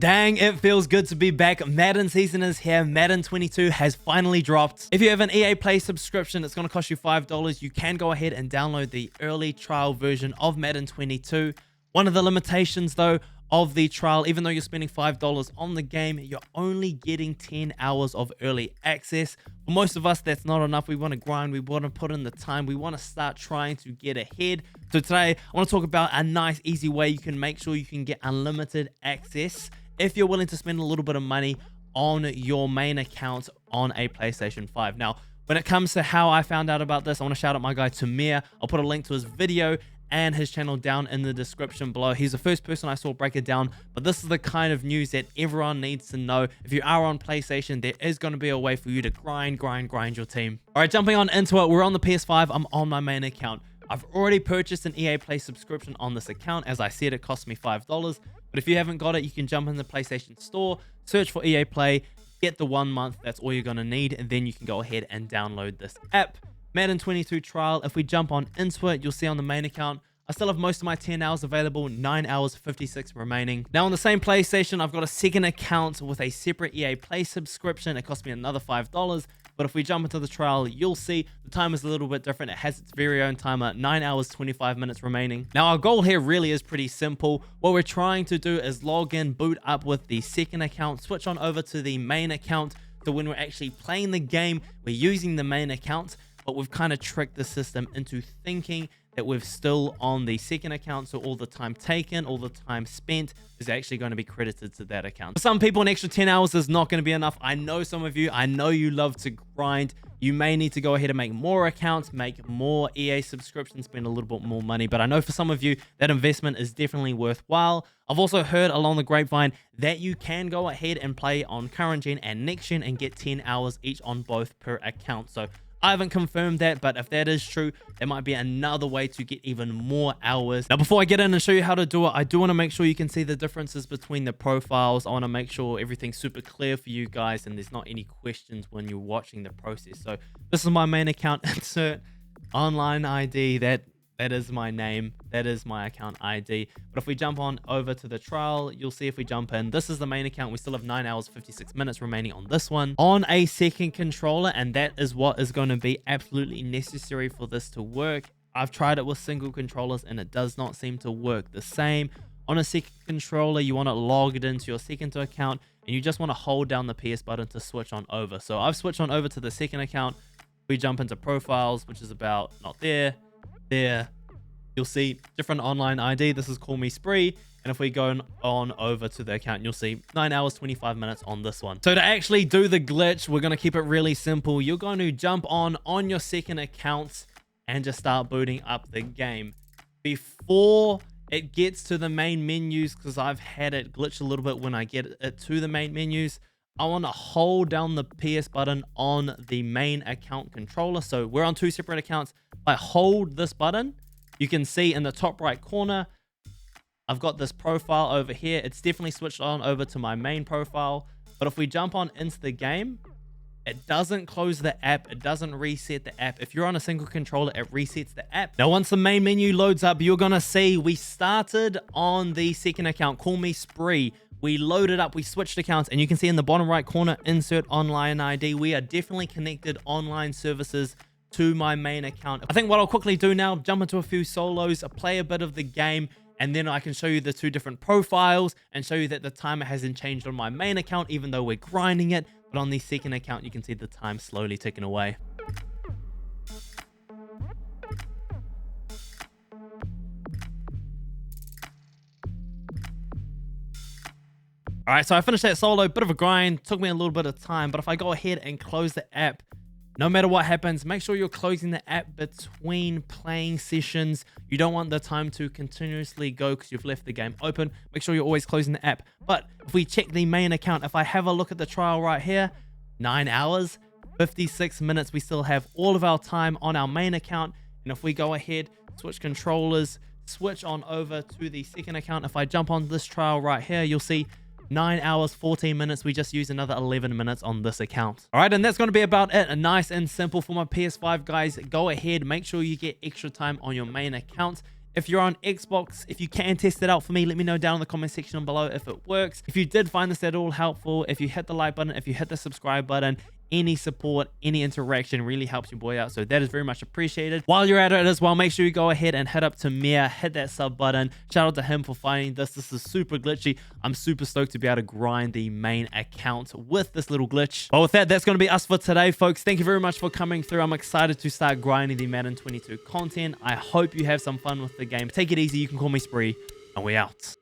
Dang, it feels good to be back. Madden season is here. Madden 22 has finally dropped. If you have an EA Play subscription, it's going to cost you $5. You can go ahead and download the early trial version of Madden 22. One of the limitations, though, of the trial, even though you're spending $5 on the game, you're only getting 10 hours of early access. For most of us, that's not enough. We want to grind. We want to put in the time. We want to start trying to get ahead. So today, I want to talk about a nice, easy way you can make sure you can get unlimited access if you're willing to spend a little bit of money on your main account on a PlayStation 5. Now, when it comes to how I found out about this, I want to shout out my guy Tamir. I'll put a link to his video and his channel down in the description below. He's the first person I saw break it down, but this is the kind of news that everyone needs to know. If you are on PlayStation, there is going to be a way for you to grind your team. All right, jumping on into it, we're on the PS5. I'm on my main account. I've already purchased an EA Play subscription on this account. As I said, it cost me $5. But if you haven't got it, you can jump in the PlayStation Store, search for EA Play, get the 1 month. That's all you're going to need. And then you can go ahead and download this app. Madden 22 trial. If we jump on into it, you'll see on the main account, I still have most of my 10 hours available, 9 hours 56 remaining. Now on the same PlayStation, I've got a second account with a separate EA Play subscription. It cost me another $5. But if we jump into the trial, you'll see the time is a little bit different. It has its very own timer, 9 hours 25 minutes remaining. Now our goal here really is pretty simple. What we're trying to do is log in, boot up with the second account, switch on over to the main account. So when we're actually playing the game, we're using the main account, but we've kind of tricked the system into thinking that we're still on the second account, so all the time taken, all the time spent is actually going to be credited to that account. For some people, an extra 10 hours is not going to be enough. I know some of you, I know you love to grind. You may need to go ahead and make more accounts, make more EA subscriptions, spend a little bit more money. But I know for some of you, that investment is definitely worthwhile. I've also heard along the grapevine that you can go ahead and play on current gen and next gen and get 10 hours each on both per account. So I haven't confirmed that, but if that is true, there might be another way to get even more hours. Now, before I get in and show you how to do it, I do want to make sure you can see the differences between the profiles. I want to make sure everything's super clear for you guys and there's not any questions when you're watching the process. So this is my main account. Insert online ID. That is my name. That is my account ID. But if we jump on over to the trial, you'll see if we jump in, this is the main account. We still have 9 hours, 56 minutes remaining on this one on a second controller. And that is what is going to be absolutely necessary for this to work. I've tried it with single controllers and it does not seem to work the same. On a second controller, you want to log it into your second account and you just want to hold down the PS button to switch on over. So I've switched on over to the second account. We jump into profiles, which is about not there. There you'll see different online ID. This is Call Me Spree, and if we go on over to the account, you'll see 9 hours 25 minutes on this one. So to actually do the glitch, we're going to keep it really simple. You're going to jump on your second account and just start booting up the game. Before it gets to the main menus, because I've had it glitch a little bit when I get it to the main menus, I want to hold down the PS button on the main account controller. So we're on two separate accounts. If I hold this button, you can see in the top right corner, I've got this profile over here. It's definitely switched on over to my main profile. But if we jump on into the game, it doesn't close the app. It doesn't reset the app. If you're on a single controller, it resets the app. Now, once the main menu loads up, you're going to see we started on the second account, Call Me Spree. We loaded up, we switched accounts, and you can see in the bottom right corner, insert online ID. We are definitely connected online services to my main account. I think what I'll quickly do now, jump into a few solos, play a bit of the game, and then I can show you the two different profiles and show you that the timer hasn't changed on my main account, even though we're grinding it. But on the second account, you can see the time slowly ticking away. All right, so I finished that solo, bit of a grind, took me a little bit of time, but if I go ahead and close the app, no matter what happens, make sure you're closing the app between playing sessions. You don't want the time to continuously go because you've left the game open. Make sure you're always closing the app. But if we check the main account, if I have a look at the trial right here, 9 hours, 56 minutes, we still have all of our time on our main account. And if we go ahead, switch controllers, switch on over to the second account, if I jump on this trial right here, you'll see 9 hours, 14 minutes. We just used another 11 minutes on this account. All right, and that's going to be about it. Nice and simple for my PS5, guys. Go ahead, make sure you get extra time on your main account. If you're on Xbox, if you can test it out for me, let me know down in the comment section below if it works. If you did find this at all helpful, if you hit the like button, if you hit the subscribe button, any support, any interaction really helps your boy out. So that is very much appreciated. While you're at it as well, make sure you go ahead and head up to Mia, hit that sub button. Shout out to him for finding this. This is super glitchy. I'm super stoked to be able to grind the main account with this little glitch. But with that, that's going to be us for today, folks. Thank you very much for coming through. I'm excited to start grinding the Madden 22 content. I hope you have some fun with the game. Take it easy. You can call me Spree, and we out.